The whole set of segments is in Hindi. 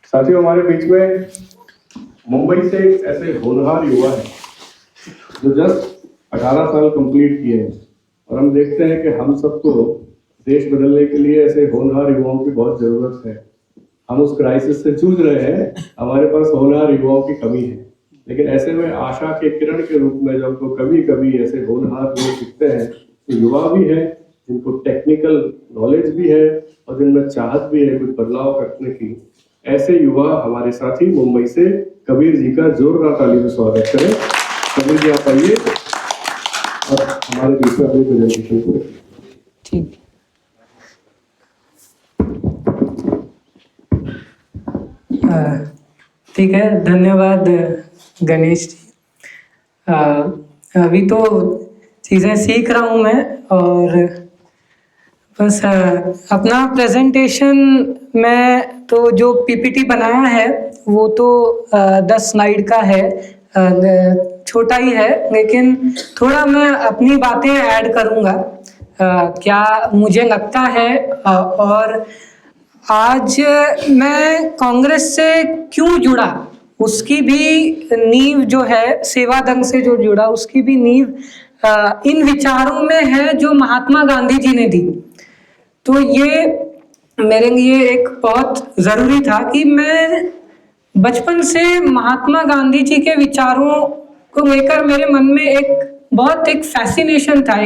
साथियों, हमारे बीच में मुंबई से एक ऐसे होनहार युवा है जो जस्ट 18 साल कंप्लीट किए हैं, और हम देखते हैं कि हम सबको देश बदलने के लिए ऐसे होनहार युवाओं की बहुत जरूरत है। हम उस क्राइसिस से जूझ रहे हैं, हमारे पास होनहार युवाओं की कमी है, लेकिन ऐसे में आशा के किरण के रूप में जब हमको कभी कभी ऐसे होनहार लोग दिखते हैं, तो युवा भी है जिनको टेक्निकल नॉलेज भी है और जिनमें चाहत भी है कुछ बदलाव करने की। ऐसे युवा हमारे साथी मुंबई से कबीर जी का जोरदार ताली से स्वागत करें। कबीर जी आप आइए और हमारे बीच में अपनी प्रेजेंटेशन करें। ठीक ठीक है, धन्यवाद गणेश जी। अभी तो चीज़ें सीख रहा हूँ मैं, और बस अपना प्रेजेंटेशन मैं तो जो पीपीटी बनाया है वो तो 10 स्लाइड का है, छोटा ही है, लेकिन थोड़ा मैं अपनी बातें ऐड करूँगा क्या मुझे लगता है। और आज मैं कांग्रेस से क्यों जुड़ा उसकी भी नींव जो है, सेवा दंग से जो जुड़ा उसकी भी नींव इन विचारों में है जो महात्मा गांधी जी ने दी। तो ये मेरे लिए एक बहुत ज़रूरी था कि मैं बचपन से महात्मा गांधी जी के विचारों को लेकर मेरे मन में एक फैसिनेशन था,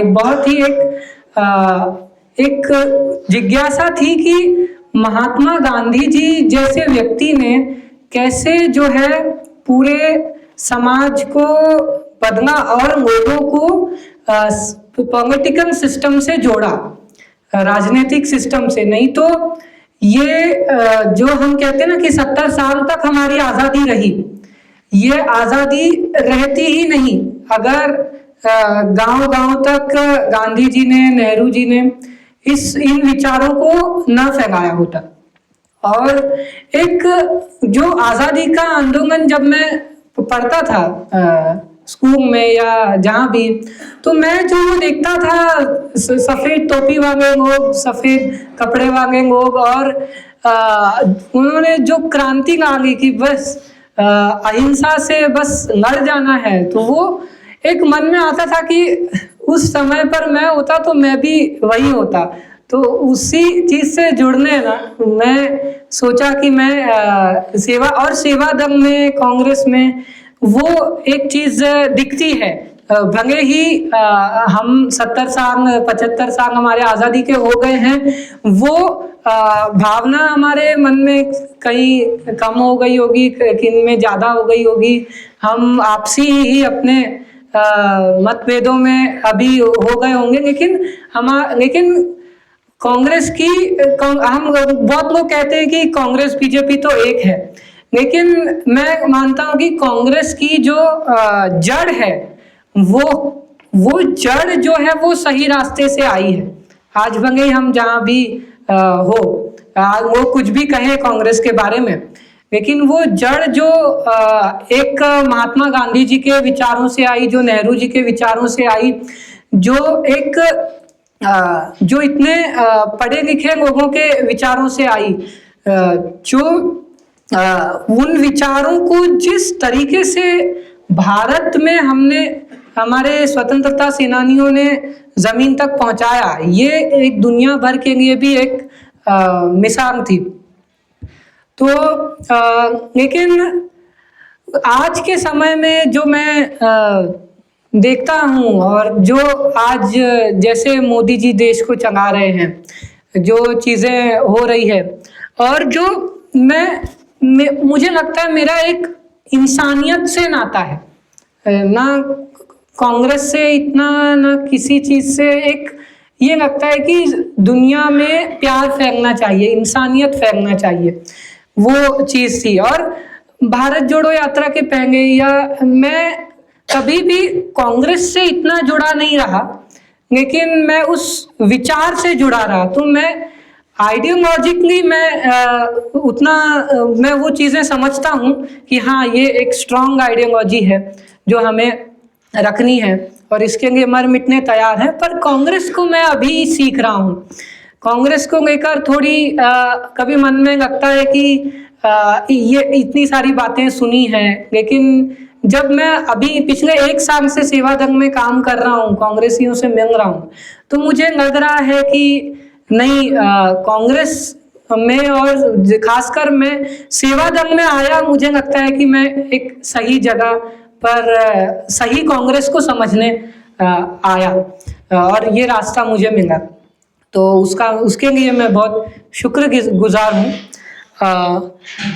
एक जिज्ञासा थी कि महात्मा गांधी जी जैसे व्यक्ति ने कैसे जो है पूरे समाज को बदला और लोगों को पॉलिटिकल सिस्टम से जोड़ा, राजनीतिक सिस्टम से। नहीं तो ये जो हम कहते हैं ना कि 70 साल तक हमारी आज़ादी रही, ये आज़ादी रहती ही नहीं अगर गांव-गांव तक गांधी जी ने, नेहरू जी ने इन विचारों को न फैलाया होता। और एक जो आज़ादी का आंदोलन जब मैं पढ़ता था स्कूल में या जहाँ भी, तो मैं जो देखता था सफ़ेद टोपी वाले लोग, सफ़ेद कपड़े वाले लोग, और उन्होंने जो क्रांति लाई कि बस अहिंसा से बस लड़ जाना है, तो वो एक मन में आता था कि उस समय पर मैं होता तो मैं भी वही होता। तो उसी चीज़ से जुड़ने ना मैं सोचा कि मैं सेवा दल में, कांग्रेस में वो एक चीज़ दिखती है। भले ही हम 70 साल 75 साल हमारे आज़ादी के हो गए हैं, वो भावना हमारे मन में कहीं कम हो गई होगी, किन में ज़्यादा हो गई होगी। हम आपसी ही अपने मतभेदों में अभी हो गए होंगे, लेकिन कांग्रेस की हम बहुत लोग कहते हैं कि कांग्रेस बीजेपी तो एक है, लेकिन मैं मानता हूं कि कांग्रेस की जो जड़ है वो जड़ जो है वो सही रास्ते से आई है। आज भले हम जहाँ भी वो कुछ भी कहें कांग्रेस के बारे में, लेकिन वो जड़ जो एक महात्मा गांधी जी के विचारों से आई, जो नेहरू जी के विचारों से आई, जो इतने पढ़े लिखे लोगों के विचारों से आई, जो उन विचारों को जिस तरीके से भारत में हमारे स्वतंत्रता सेनानियों ने जमीन तक पहुंचाया, ये एक दुनिया भर के लिए भी एक मिसाल थी। तो लेकिन आज के समय में जो मैं देखता हूँ, और जो आज जैसे मोदी जी देश को चला रहे हैं, जो चीज़ें हो रही है, और जो मुझे लगता है मेरा एक इंसानियत से नाता है, ना कांग्रेस से इतना, ना किसी चीज़ से। एक ये लगता है कि दुनिया में प्यार फैलना चाहिए, इंसानियत फैलना चाहिए, वो चीज़ थी। और भारत जोड़ो यात्रा के पहले या मैं कभी भी कांग्रेस से इतना जुड़ा नहीं रहा, लेकिन मैं उस विचार से जुड़ा रहा। तो मैं आइडियोलॉजिकली मैं वो चीज़ें समझता हूँ कि हाँ, ये एक स्ट्रॉन्ग आइडियोलॉजी है जो हमें रखनी है, और इसके लिए मर मिटने तैयार है। पर कांग्रेस को मैं अभी सीख रहा हूँ। कांग्रेस को लेकर थोड़ी कभी मन में लगता है कि ये इतनी सारी बातें सुनी हैं, लेकिन जब मैं अभी पिछले 1 साल से सेवा दंग में काम कर रहा हूँ, कांग्रेसियों से मिल रहा हूँ, तो मुझे लग रहा है कि नहीं, कांग्रेस में और खासकर मैं सेवा दंग में आया, मुझे लगता है कि मैं एक सही जगह पर सही कांग्रेस को समझने आया और ये रास्ता मुझे मिला, तो उसके लिए मैं बहुत शुक्रगुजार हूँ।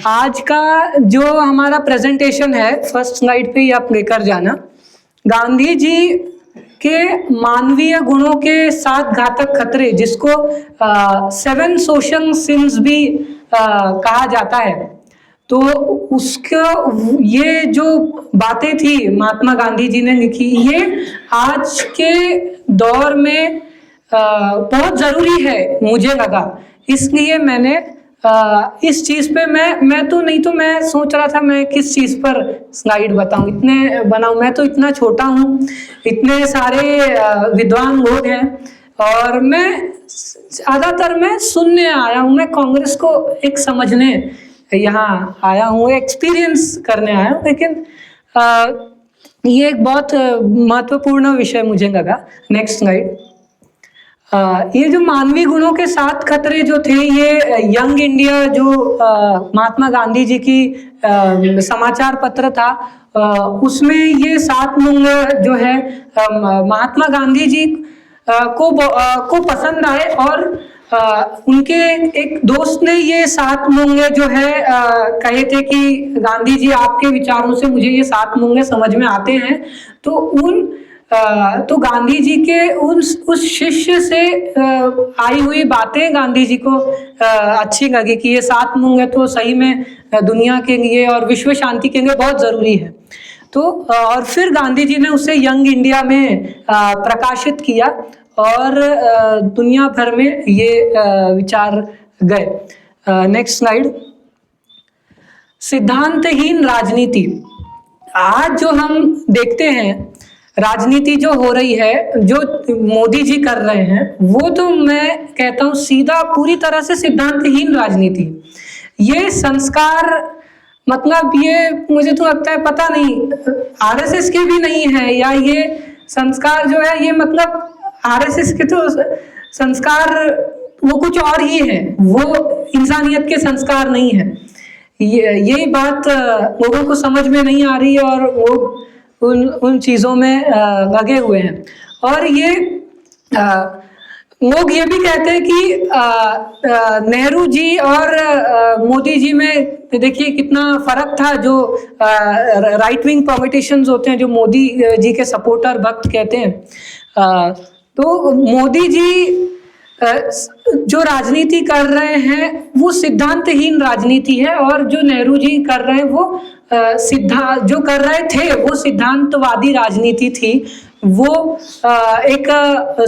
आज का जो हमारा प्रेजेंटेशन है, फर्स्ट स्लाइड पे ही आप लेकर जाना। गांधी जी के मानवीय गुणों के 7 घातक खतरे, जिसको 7 सोशल सिंस भी कहा जाता है, तो उसका ये जो बातें थी महात्मा गांधी जी ने लिखी, ये आज के दौर में बहुत ज़रूरी है मुझे लगा। इसलिए मैंने इस चीज़ पे मैं सोच रहा था मैं किस चीज़ पर स्लाइड बनाऊं। मैं तो इतना छोटा हूँ, इतने सारे विद्वान लोग हैं और मैं सुनने आया हूँ, मैं कांग्रेस को एक समझने यहाँ आया हूँ, एक्सपीरियंस करने आया हूँ, लेकिन ये एक बहुत महत्वपूर्ण विषय मुझे लगा। Next slide. ये जो मानवीय गुणों के 7 खतरे जो थे, ये यंग इंडिया जो महात्मा गांधी जी की समाचार पत्र था, उसमें ये 7 मूल्य जो है महात्मा गांधी जी को पसंद आए और उनके एक दोस्त ने ये 7 मूल्य जो है कहे थे कि गांधी जी आपके विचारों से मुझे ये 7 मूल्य समझ में आते हैं। तो गांधी जी के उस शिष्य से आई हुई बातें गांधी जी को अच्छी लगी कि ये 7 मूल्य तो सही में दुनिया के लिए और विश्व शांति के लिए बहुत ज़रूरी है। तो और फिर गांधी जी ने उसे यंग इंडिया में प्रकाशित किया और दुनिया भर में ये विचार गए। Next slide. सिद्धांतहीन राजनीति। आज जो हम देखते हैं राजनीति जो हो रही है, जो मोदी जी कर रहे हैं, वो तो मैं कहता हूँ सीधा पूरी तरह से सिद्धांतहीन राजनीति। ये संस्कार मतलब ये मुझे तो लगता है पता नहीं आरएसएस के भी नहीं है, या ये संस्कार जो है ये मतलब आरएसएस के तो संस्कार वो कुछ और ही है, वो इंसानियत के संस्कार नहीं है। यही बात लोगों को समझ में नहीं आ रही है और वो उन चीज़ों में लगे हुए हैं। और ये लोग ये भी कहते हैं कि नेहरू जी और मोदी जी में देखिए कितना फर्क था। जो राइट विंग पॉलिटिशियंस होते हैं, जो मोदी जी के सपोर्टर भक्त कहते हैं, तो मोदी जी जो राजनीति कर रहे हैं वो सिद्धांतहीन राजनीति है, और जो नेहरू जी कर रहे हैं वो जो कर रहे थे वो सिद्धांतवादी राजनीति थी। वो एक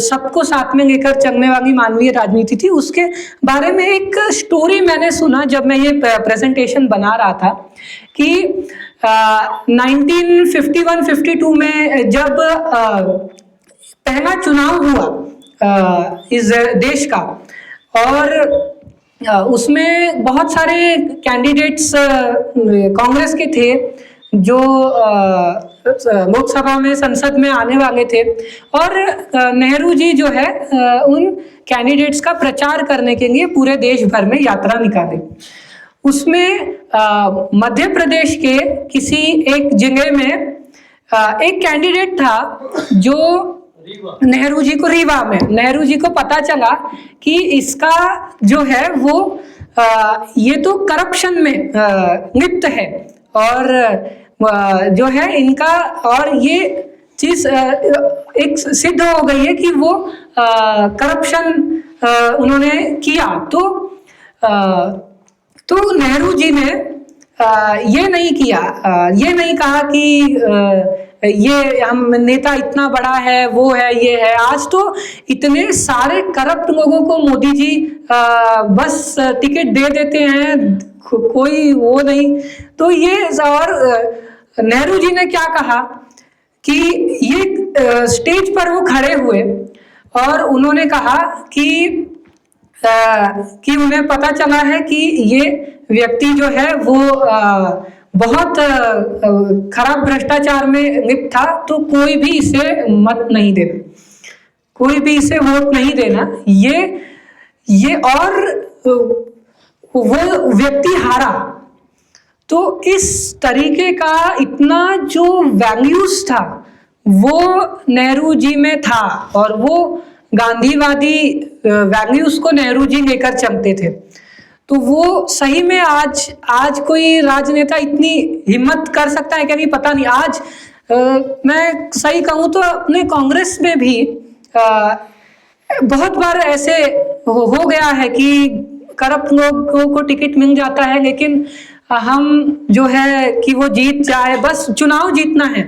सबको साथ में लेकर चलने वाली मानवीय राजनीति थी। उसके बारे में एक स्टोरी मैंने सुना जब मैं ये प्रेजेंटेशन बना रहा था कि 1951-52 में जब पहला चुनाव हुआ इस देश का, और उसमें बहुत सारे कैंडिडेट्स कांग्रेस के थे जो लोकसभा में संसद में आने वाले थे, और नेहरू जी जो है उन कैंडिडेट्स का प्रचार करने के लिए पूरे देश भर में यात्रा निकाले। उसमें मध्य प्रदेश के किसी एक जिले में एक कैंडिडेट था जो नेहरू जी को रीवा में नेहरू जी को पता चला कि इसका जो है वो ये तो करप्शन में लिप्त है, और जो है इनका, और ये चीज एक सिद्ध हो गई है कि वो करप्शन उन्होंने किया। तो नेहरू जी ने ये नहीं किया, ये नहीं कहा कि ये हम नेता इतना बड़ा है, वो है, ये है। आज तो इतने सारे करप्ट लोगों को मोदी जी बस टिकट दे देते हैं, कोई वो नहीं। तो ये, और नेहरू जी ने क्या कहा कि ये स्टेज पर वो खड़े हुए और उन्होंने कहा कि कि उन्हें पता चला है कि ये व्यक्ति जो है वो बहुत खराब भ्रष्टाचार में लिप्त था, तो कोई भी इसे मत नहीं देना, कोई भी इसे वोट नहीं देना। ये और वो व्यक्ति हारा। तो इस तरीके का इतना जो वैल्यूज था वो नेहरू जी में था, और वो गांधीवादी वैल्यूज को नेहरू जी लेकर चलते थे। तो वो सही में आज कोई राजनेता इतनी हिम्मत कर सकता है क्या, नहीं पता नहीं। आज मैं सही कहूँ तो अपने कांग्रेस में भी बहुत बार ऐसे हो गया है कि करप्ट लोगों को टिकट मिल जाता है, लेकिन हम जो है कि वो जीत जाए, बस चुनाव जीतना है।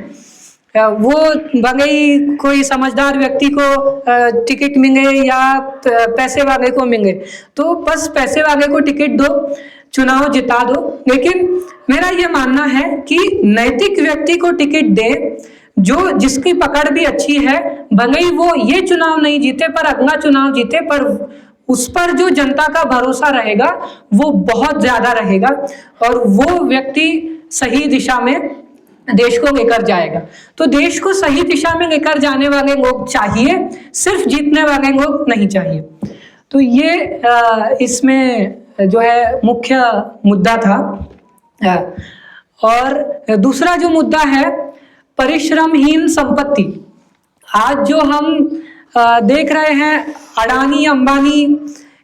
वो भले कोई समझदार व्यक्ति को टिकट मिले या पैसे वाले को मिले, तो बस पैसे वाले को टिकट दो, चुनाव जिता दो। लेकिन मेरा ये मानना है कि नैतिक व्यक्ति को टिकट दे, जो जिसकी पकड़ भी अच्छी है, भले ही वो ये चुनाव नहीं जीते पर अगला चुनाव जीते, पर उस पर जो जनता का भरोसा रहेगा वो बहुत ज्यादा रहेगा, और वो व्यक्ति सही दिशा में देश को लेकर जाएगा। तो देश को सही दिशा में लेकर जाने वाले लोग चाहिए, सिर्फ जीतने वाले लोग नहीं चाहिए। तो ये इसमें जो है मुख्य मुद्दा था। और दूसरा जो मुद्दा है परिश्रमहीन संपत्ति। आज जो हम देख रहे हैं अडानी अंबानी,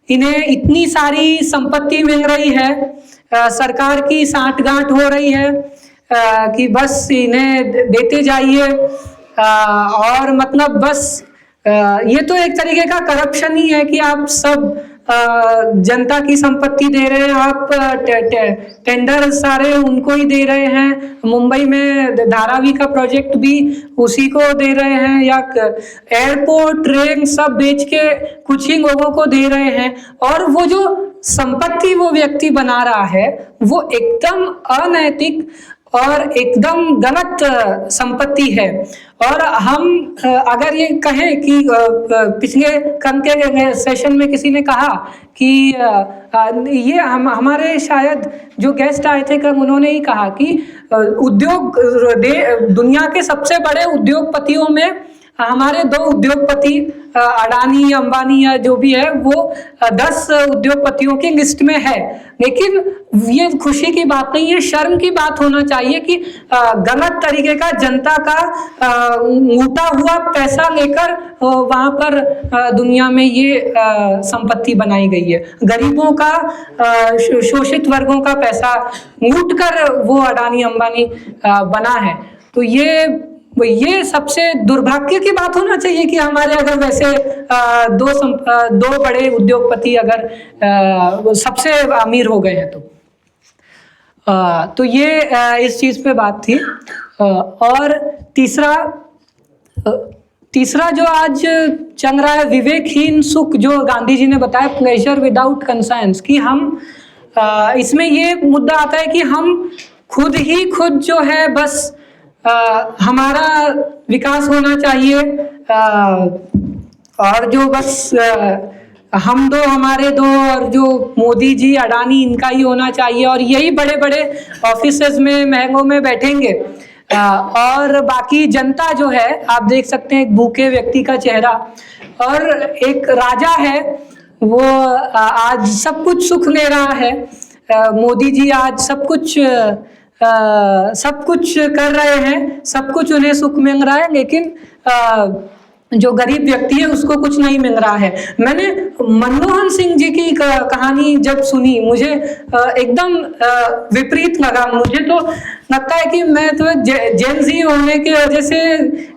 इन्हें इतनी सारी संपत्ति मिल रही है, सरकार की सांठगांठ हो रही है कि बस इन्हें देते जाइए, और मतलब बस ये तो एक तरीके का करप्शन ही है कि आप सब जनता की संपत्ति दे रहे हैं, आप टेंडर सारे उनको ही दे रहे हैं। मुंबई में धारावी का प्रोजेक्ट भी उसी को दे रहे हैं, या एयरपोर्ट ट्रेन सब बेच के कुछ ही लोगों को दे रहे हैं, और वो जो संपत्ति वो व्यक्ति बना रहा है वो एकदम अनैतिक और एकदम गलत संपत्ति है। और हम अगर ये कहें कि पिछले कल के सेशन में किसी ने कहा कि ये हमारे शायद जो गेस्ट आए थे कल, उन्होंने ही कहा कि दुनिया के सबसे बड़े उद्योगपतियों में हमारे 2 उद्योगपति अडानी अंबानी या जो भी है वो 10 उद्योगपतियों की लिस्ट में है। लेकिन ये खुशी की बात नहीं है, शर्म की बात होना चाहिए कि गलत तरीके का जनता का लूटा हुआ पैसा लेकर वहां पर दुनिया में ये संपत्ति बनाई गई है। गरीबों का शोषित वर्गों का पैसा लूट कर वो अडानी अंबानी बना है। तो ये सबसे दुर्भाग्य की बात होना चाहिए कि हमारे अगर वैसे दो बड़े उद्योगपति अगर सबसे अमीर हो गए हैं तो ये इस चीज पे बात थी। और तीसरा जो आज चल रहा है विवेकहीन सुख, जो गांधी जी ने बताया प्लेजर विदाउट कंसाइंस, कि हम इसमें ये मुद्दा आता है कि हम खुद जो है बस हमारा विकास होना चाहिए, और जो बस हम दो हमारे दो, और जो मोदी जी अडानी इनका ही होना चाहिए, और यही बड़े बड़े ऑफिसेज में महंगों में बैठेंगे, और बाकी जनता जो है आप देख सकते हैं एक भूखे व्यक्ति का चेहरा। और एक राजा है वो आज सब कुछ सुख ले रहा है, मोदी जी आज सब कुछ कर रहे हैं, सब कुछ उन्हें सुख मिल रहा है, लेकिन जो गरीब व्यक्ति है उसको कुछ नहीं मिल रहा है। मैंने मनमोहन सिंह जी की कहानी जब सुनी मुझे एकदम विपरीत लगा। मुझे तो लगता है कि मैं तो जेन जी होने की वजह से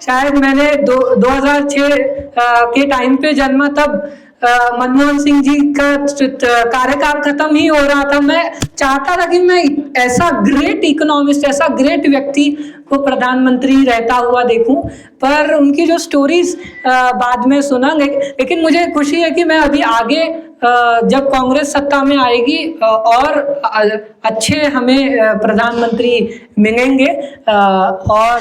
शायद मैंने 2006 के टाइम पे जन्मा, तब मनमोहन सिंह जी का कार्यकाल खत्म ही हो रहा था। मैं चाहता था कि मैं ऐसा ग्रेट इकोनॉमिस्ट, ऐसा ग्रेट व्यक्ति को प्रधानमंत्री रहता हुआ देखूं, पर उनकी जो स्टोरीज बाद में सुना। लेकिन मुझे खुशी है कि मैं अभी आगे जब कांग्रेस सत्ता में आएगी और अच्छे हमें प्रधानमंत्री मिलेंगे, और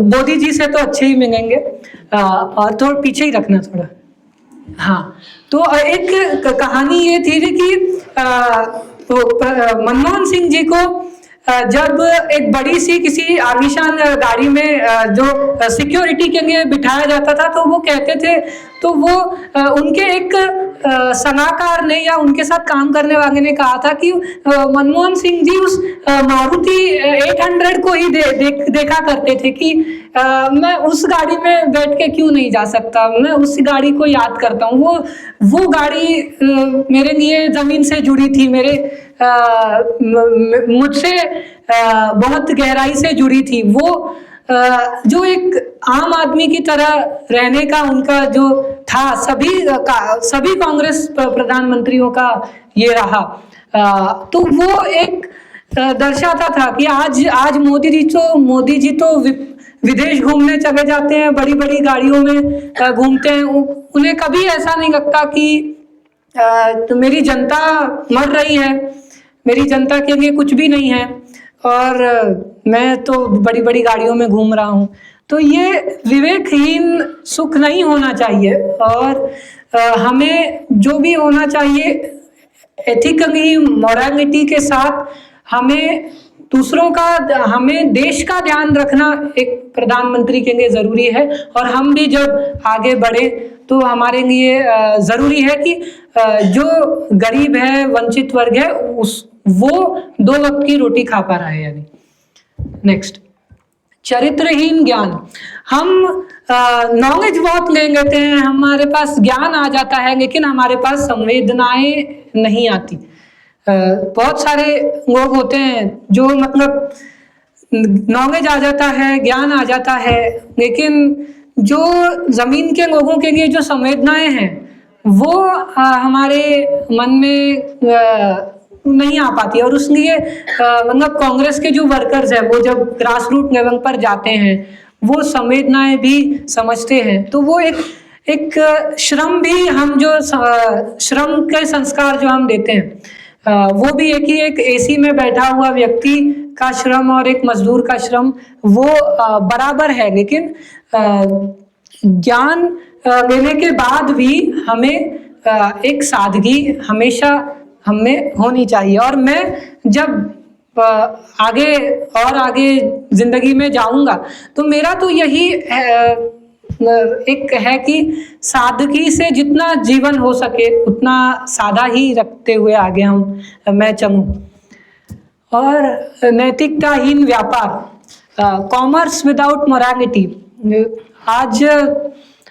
मोदी जी से तो अच्छे ही मिलेंगे। और थोड़ा पीछे ही रखना थोड़ा। हाँ, तो एक कहानी ये थी कि मनमोहन सिंह जी को जब एक बड़ी सी किसी आलीशान गाड़ी में जो सिक्योरिटी के लिए बिठाया जाता था, तो वो कहते थे, तो वो उनके एक सलाहकार ने या उनके साथ काम करने वाले ने कहा था कि मनमोहन सिंह जी उस मारुति 800 को ही देखा करते थे कि मैं उस गाड़ी में बैठ के क्यों नहीं जा सकता, मैं उस गाड़ी को याद करता हूँ। वो गाड़ी मेरे लिए जमीन से जुड़ी थी, मेरे मुझसे बहुत गहराई से जुड़ी थी। वो जो एक आम आदमी की तरह रहने का उनका जो था, सभी कांग्रेस प्रधानमंत्रियों का ये रहा। तो वो एक दर्शाता था कि आज मोदी जी तो विदेश घूमने चले जाते हैं, बड़ी बड़ी गाड़ियों में घूमते हैं, उन्हें कभी ऐसा नहीं लगता कि तो मेरी जनता मर रही है, मेरी जनता के लिए कुछ भी नहीं है और मैं तो बड़ी बड़ी गाड़ियों में घूम रहा हूँ। तो ये विवेकहीन सुख नहीं होना चाहिए और हमें जो भी होना चाहिए एथिकली, मोरालिटी के साथ हमें दूसरों का, हमें देश का ध्यान रखना एक प्रधानमंत्री के लिए ज़रूरी है। और हम भी जब आगे बढ़े तो हमारे लिए ज़रूरी है कि जो गरीब है, वंचित वर्ग है, वो 2 वक्त की रोटी खा पा रहा है। यानी नेक्स्ट, चरित्रहीन ज्ञान। हम नॉलेज बहुत ले लेते हैं, हमारे पास ज्ञान आ जाता है, लेकिन हमारे पास संवेदनाएं नहीं आती। बहुत सारे लोग होते हैं जो मतलब नॉलेज आ जाता है, ज्ञान आ जाता है, लेकिन जो जमीन के लोगों के लिए जो संवेदनाएं हैं वो हमारे मन में नहीं आ पाती। और उसलिए मतलब कांग्रेस के जो वर्कर्स हैं वो जब ग्रास रूट लेवल पर जाते हैं वो संवेदनाएं भी समझते हैं। तो वो एक श्रम भी, हम जो श्रम के संस्कार जो हम देते हैं वो भी एक ही, एक एसी में बैठा हुआ व्यक्ति का श्रम और एक मजदूर का श्रम वो बराबर है। लेकिन ज्ञान लेने के बाद भी हमें एक सादगी हमेशा हमें होनी चाहिए। और मैं जब आगे जिंदगी में जाऊंगा तो मेरा तो यही एक है कि सादगी से जितना जीवन हो सके उतना सादा ही रखते हुए आगे मैं चलूं। और नैतिकताहीन व्यापार, कॉमर्स विदाउट मोरालिटी। आज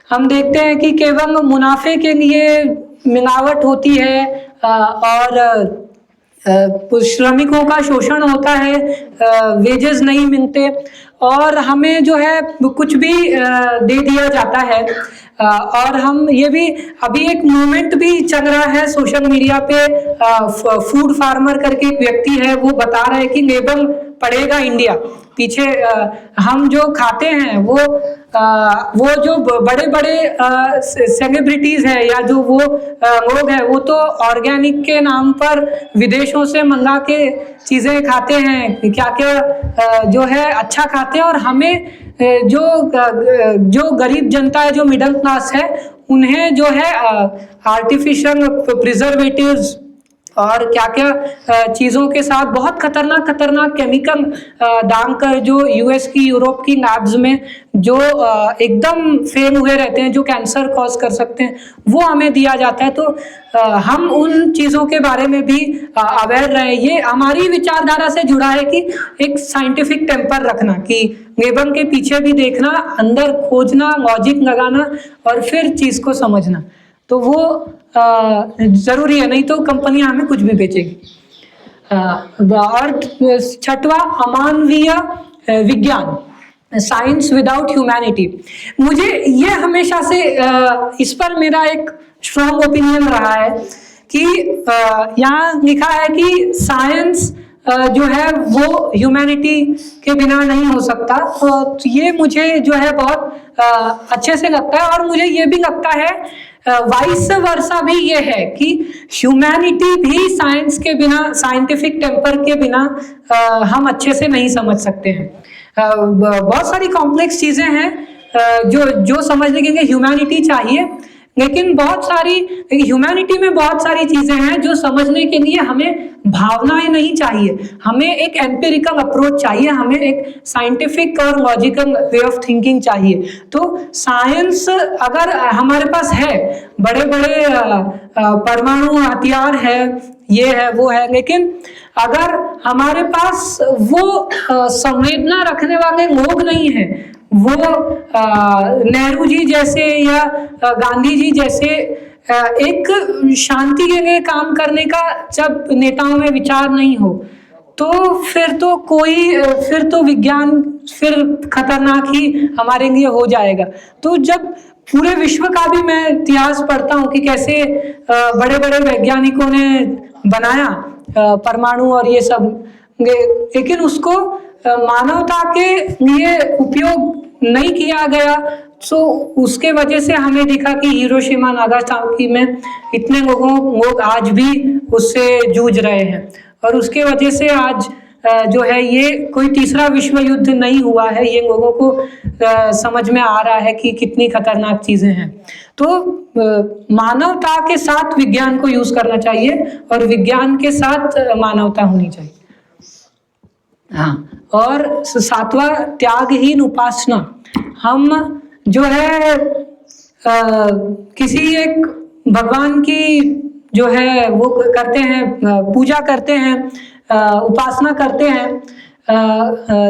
हम देखते हैं कि केवल मुनाफे के लिए मिलावट होती है और श्रमिकों का शोषण होता है, वेजेस नहीं मिलते और हमें जो है कुछ भी दे दिया जाता है। और हम ये भी, अभी एक मूवमेंट भी चल रहा है सोशल मीडिया पे, फूड फार्मर करके एक व्यक्ति है, वो बता रहे हैं कि लेबल पड़ेगा इंडिया। पीछे हम जो खाते हैं वो जो बड़े बड़े सेलिब्रिटीज हैं या जो वो लोग हैं वो तो ऑर्गेनिक के नाम पर विदेशों से मंगा के चीज़ें खाते हैं, क्या क्या जो है अच्छा खाते हैं। और हमें जो गरीब जनता है, जो मिडिल क्लास है, उन्हें जो है आर्टिफिशियल प्रिजर्वेटिव्स और क्या क्या चीज़ों के साथ बहुत खतरनाक केमिकल डालकर, जो यूएस की, यूरोप की लैब्स में जो एकदम फेल हुए रहते हैं, जो कैंसर कॉज कर सकते हैं, वो हमें दिया जाता है। तो हम उन चीज़ों के बारे में भी अवेयर रहे। ये हमारी विचारधारा से जुड़ा है कि एक साइंटिफिक टेम्पर रखना, कि लेबल के पीछे भी देखना, अंदर खोजना, लॉजिक लगाना और फिर चीज़ को समझना। तो वो ज़रूरी है, नहीं तो कंपनियां हमें कुछ भी बेचेगी। और 6वां, अमानवीय विज्ञान, साइंस विदाउट ह्यूमैनिटी। मुझे ये हमेशा से इस पर मेरा एक स्ट्रॉन्ग ओपिनियन रहा है कि यहाँ लिखा है कि साइंस जो है वो ह्यूमैनिटी के बिना नहीं हो सकता। तो ये मुझे जो है बहुत अच्छे से लगता है। और मुझे ये भी लगता है वाइस वर्सा भी ये है कि ह्यूमैनिटी भी साइंस के बिना, साइंटिफिक टेम्पर के बिना हम अच्छे से नहीं समझ सकते हैं। बहुत सारी कॉम्प्लेक्स चीज़ें हैं जो समझने के लिए ह्यूमैनिटी चाहिए। लेकिन बहुत सारी ह्यूमैनिटी में बहुत सारी चीजें हैं जो समझने के लिए हमें भावनाएं नहीं चाहिए, हमें एक एम्पिरिकल अप्रोच चाहिए, हमें एक साइंटिफिक और लॉजिकल वे ऑफ थिंकिंग चाहिए। तो साइंस अगर हमारे पास है, बड़े बड़े परमाणु हथियार है, ये है वो है, लेकिन अगर हमारे पास वो संवेदना रखने वाले लोग नहीं हैं, वो नेहरू जी जैसे या गांधी जी जैसे एक शांति के लिए काम करने का जब नेताओं में विचार नहीं हो, तो फिर तो विज्ञान फिर खतरनाक ही हमारे लिए हो जाएगा। तो जब पूरे विश्व का भी मैं इतिहास पढ़ता हूँ कि कैसे बड़े बड़े वैज्ञानिकों ने बनाया परमाणु और ये सब, लेकिन उसको मानवता के लिए उपयोग नहीं किया गया, तो उसके वजह से हमें दिखा कि हिरोशिमा नागासाकी में इतने लोग आज भी उससे जूझ रहे हैं, और उसके वजह से आज जो है ये कोई तीसरा विश्व युद्ध नहीं हुआ है, ये लोगों को समझ में आ रहा है कि कितनी खतरनाक चीजें हैं। तो मानवता के साथ विज्ञान को यूज करना चाहिए और विज्ञान के साथ मानवता होनी चाहिए। हाँ, और 7वां त्यागहीन उपासना। हम जो है किसी एक भगवान की जो है वो करते हैं, पूजा करते हैं, उपासना करते हैं,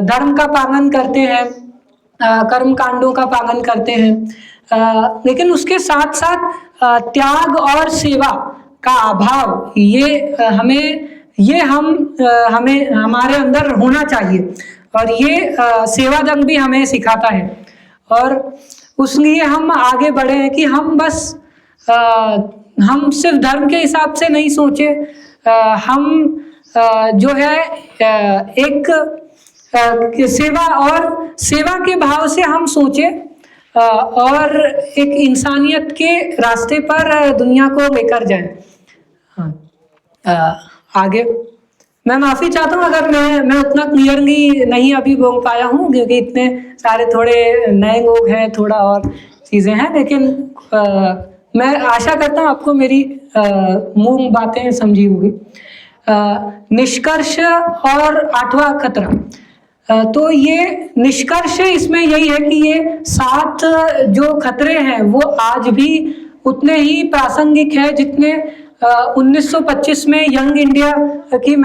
धर्म का पालन करते हैं, कर्म कांडों का पालन करते हैं, लेकिन उसके साथ साथ त्याग और सेवा का अभाव हमें हमारे अंदर होना चाहिए, और ये सेवा दंग भी हमें सिखाता है। और उसलिए हम आगे बढ़े हैं कि हम सिर्फ धर्म के हिसाब से नहीं सोचे, हम जो है एक सेवा के भाव से हम सोचे, और एक इंसानियत के रास्ते पर दुनिया को लेकर जाए। हाँ, आगे मैं माफी चाहता हूँ अगर मैं उतना क्लियरली नहीं अभी बोल पाया हूँ, क्योंकि इतने सारे थोड़े नए लोग हैं, थोड़ा और चीजें हैं, लेकिन मैं आशा करता हूँ आपको मेरी मूल बातें समझी होगी। निष्कर्ष और 8वां खतरा। तो ये निष्कर्ष इसमें यही है कि ये 7 जो खतरे हैं वो आज भी उतने ही प्रासंगिक है जितने 1925 में यंग इंडिया के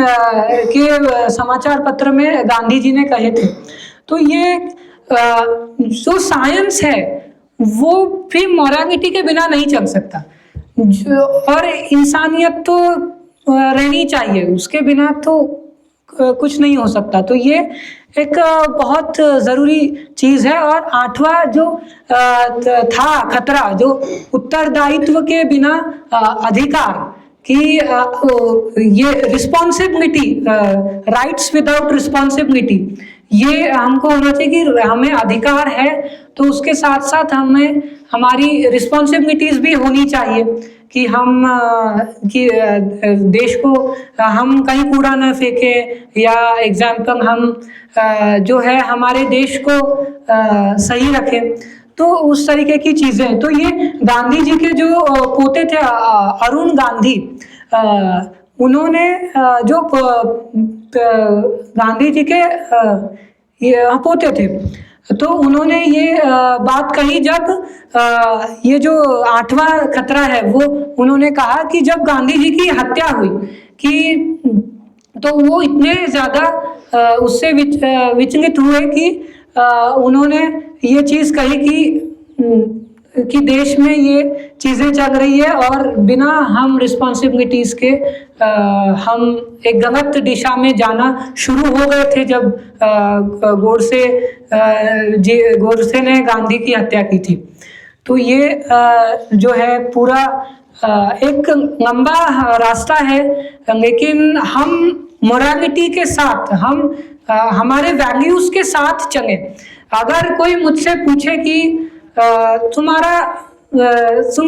समाचार पत्र में गांधी जी ने कहे थे। तो ये जो साइंस है वो भी मोरालिटी के बिना नहीं चल सकता, और इंसानियत तो रहनी चाहिए, उसके बिना तो कुछ नहीं हो सकता। तो ये एक बहुत ज़रूरी चीज़ है। और 8वां जो था खतरा, जो उत्तरदायित्व के बिना अधिकार कि ये रिस्पॉन्सिबिलिटी, राइट्स विदाउट रिस्पॉन्सिबिलिटी, ये हमको होना चाहिए कि हमें अधिकार है तो उसके साथ साथ हमें हमारी रिस्पॉन्सिबिलिटीज़ भी होनी चाहिए कि देश को हम कहीं कूड़ा न फेंकें, या एग्जाम्पल हम जो है हमारे देश को सही रखें। तो उस तरीके की चीज़ें, तो ये गांधी जी के जो पोते थे अरुण गांधी, उन्होंने जो गांधी जी के पोते थे, तो उन्होंने ये बात कही जब ये जो 8वां खतरा है वो उन्होंने कहा कि जब गांधी जी की हत्या हुई तो वो इतने ज़्यादा उससे विचलित हुए कि उन्होंने ये चीज़ कही कि देश में ये चीज़ें चल रही है और बिना हम रिस्पॉन्सिबिलिटीज़ के हम एक गलत दिशा में जाना शुरू हो गए थे जब गोडसे ने गांधी की हत्या की थी। तो ये जो है पूरा एक लंबा रास्ता है, लेकिन हम मोरालिटी के साथ, हम हमारे वैल्यूज़ के साथ चलें। अगर कोई मुझसे पूछे कि तुम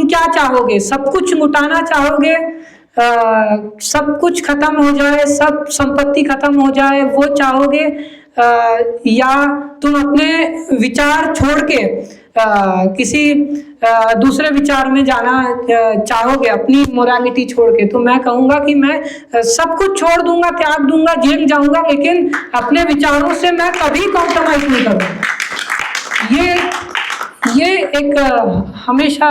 क्या चाहोगे, सब कुछ लुटाना चाहोगे, सब कुछ खत्म हो जाए, सब संपत्ति खत्म हो जाए, वो चाहोगे, या तुम अपने विचार छोड़ के किसी दूसरे विचार में जाना चाहोगे अपनी मोरालिटी छोड़ के, तो मैं कहूँगा कि मैं सब कुछ छोड़ दूंगा, त्याग दूंगा, जेल जाऊंगा, लेकिन अपने विचारों से मैं कभी कॉम्प्रोमाइज नहीं करूँगा। ये एक हमेशा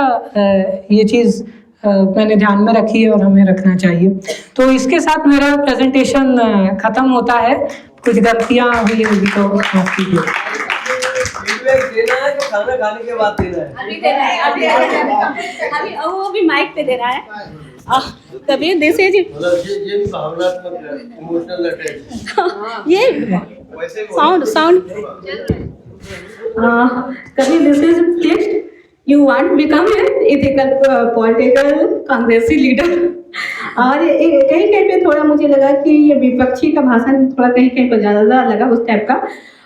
ये चीज़ मैंने ध्यान में रखी है और हमें रखना चाहिए। तो इसके साथ मेरा प्रेजेंटेशन खत्म होता है। कुछ गलतियाँ हुई होगी तो माफ कीजिए। देना है तो खाना खाने के बाद देना है। अभी देना है, अभी वो भी माइक पे देना है। तभी दिस इज ये भी भावनात्मक इमोशनल अटैच। ये साउंड कभी this is text you want become ethical political कांग्रेसी लीडर। और कहीं कहीं पे थोड़ा मुझे लगा कि ये विपक्षी का भाषण थोड़ा कहीं कहीं पर ज़्यादा लगा उस टाइप का।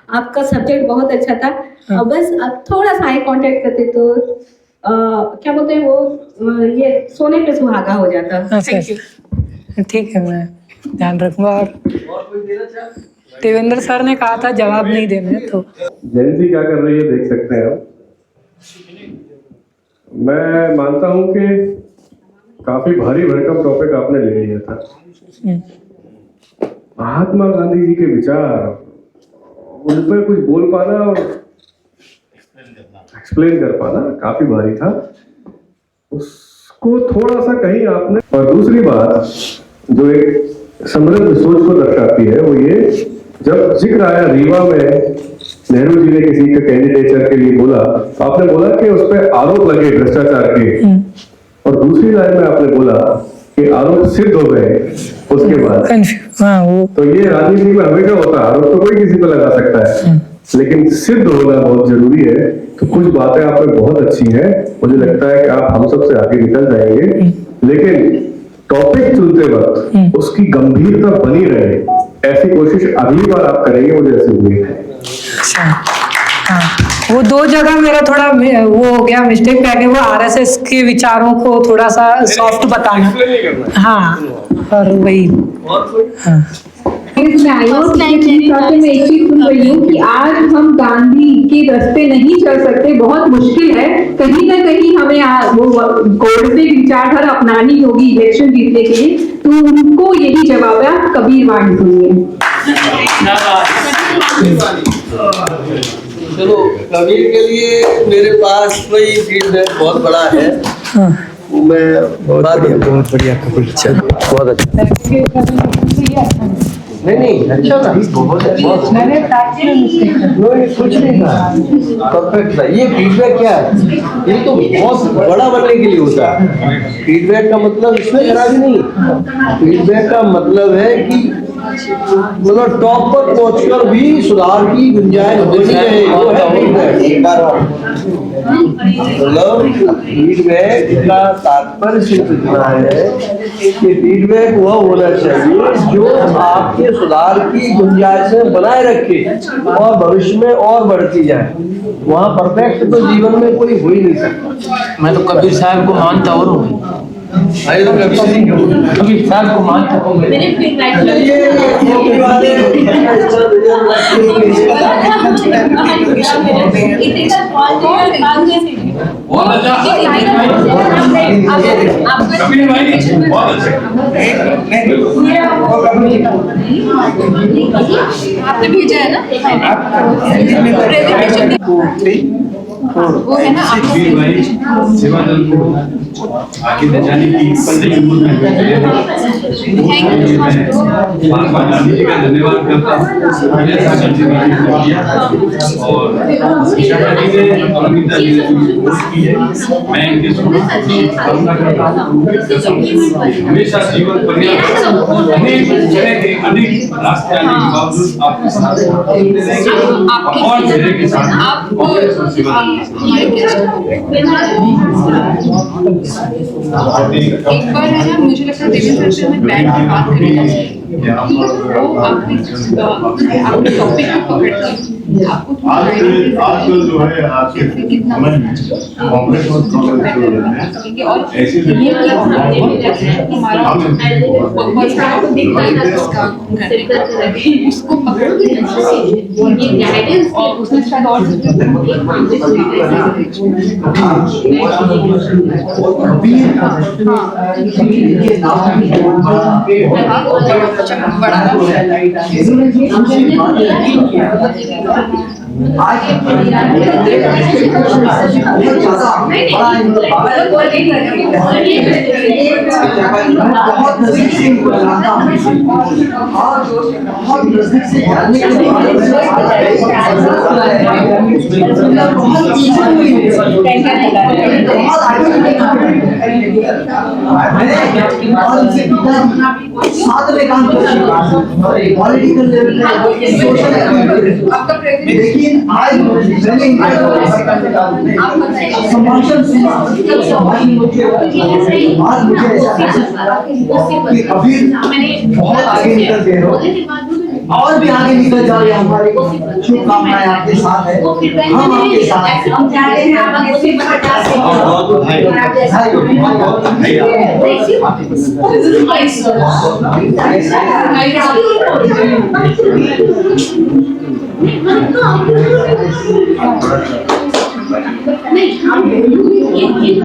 आपका सब्जेक्ट बहुत अच्छा था और बस आप थोड़ा सा आई कांटेक्ट करते तो क्या बोलते हैं वो ये सोने पे सुहागा हो जाता। Thank you. ठीक है, मैं ध्यान रखूंगा। और कोई देना चाहे? देवेंद्र सर ने कहा था जवाब नहीं देने, तो जयंती क्या कर रही है देख सकते हैं आप। मैं मानता हूं कि काफी भारी भरकम टॉपिक आपने ले लिया था। महात्मा गांधी जी के विचार, उन पर कुछ बोल पाना और एक्सप्लेन कर पाना काफी भारी था। उसको थोड़ा सा कहीं आपने, और दूसरी बात जो एक समृद्ध सोच को दर्शाती है वो ये, जब जिक्र आया रीवा में नेहरू जी ने किसी के कैंडिडेचर के लिए बोला, आपने बोला कि उस पर आरोप लगे भ्रष्टाचार के, और दूसरी लाइन में आपने बोला कि आरोप सिद्ध हो गए उसके बाद। हाँ, वो तो ये राजनीति में हमेशा होता है, आरोप तो कोई किसी पर लगा सकता है, लेकिन सिद्ध होना बहुत जरूरी है। तो कुछ बातें आप में बहुत अच्छी हैं, मुझे लगता है कि आप हम सब से आगे निकल जाएंगे, लेकिन टॉपिक चुनते वक्त उसकी गंभीरता बनी रहे, ऐसी कोशिश अगली बार आप करेंगे, मुझे ऐसी उम्मीद है। अच्छा, हाँ, वो दो जगह मेरा थोड़ा वो हो गया मिस्टेक, पहले वो आरएसएस के विचारों को थोड़ा सा सॉफ्ट बताना, हाँ, और वही, हाँ। मैं एक चीज सुन रही हूँ कि आज हम गांधी के रास्ते नहीं चल सकते, बहुत मुश्किल है। कहीं ना कहीं हमें वो गोडसे विचारधारा अपनानी होगी इलेक्शन जीतने के लिए। तो उनको यही जवाब है, आप कबीर वाणी सुनिए। चलो, कबीर के लिए मेरे पास कोई फीडबैक बहुत बड़ा है। मैं बहुत बढ़िया कबीर, बहुत अच्छा। नहीं अच्छा था, बहुत अच्छा, कुछ नहीं था, परफेक्ट था। ये फीडबैक क्या है? ये तो बहुत बड़ा बनने के लिए होता है। फीडबैक का मतलब इसमें जरा भी नहीं। फीडबैक का मतलब है कि मतलब टॉप पर पहुंचकर भी सुधार की गुंजाइश होनी है, वो है फीडबैक। मतलब फीडबैक का तात्पर्य सिर्फ इतना है कि फीडबैक वह होना चाहिए जो आपके सुधार की गुंजाइशें बनाए रखे और भविष्य में और बढ़ती जाए। वहाँ परफेक्ट तो जीवन में कोई हो ही नहीं सकता। मैं तो कबीर साहब को मानता और हूँ। अरे तो कबीर साहब को मानता हूँ। आपने भेजा है ना वो है ना सेवा दल को आगे ले जाने की महात्मा गांधी जी का धन्यवाद करता हूँ। और अमिता जी ने की है, मैं इनके कामना करता हूँ। हमेशा जीवन पर्याप्त अनेक जगह के अनेक रास्ते आने के बावजूद आपके साथ और धैर्य के साथ एक बार है ना, मुझे लगता है देवेंद्र सर से हमें बैठ के बात करनी चाहिए। यहाँ पर आजकल जो है आज के समय में कांग्रेस और कांग्रेस जो रहते हैं ऐसी उसको पकड़ के ये गाइडेंस और उसने शायद और पॉलिटिकल लेवल पे सोशल लेकिन आज संभाषण से आज मुझे ऐसा कि अभी बहुत आगे निकल गए हो और भी आगे निकल जाओ। हमारी शुभकामनाएं आपके साथ है, हम आपके साथ नहीं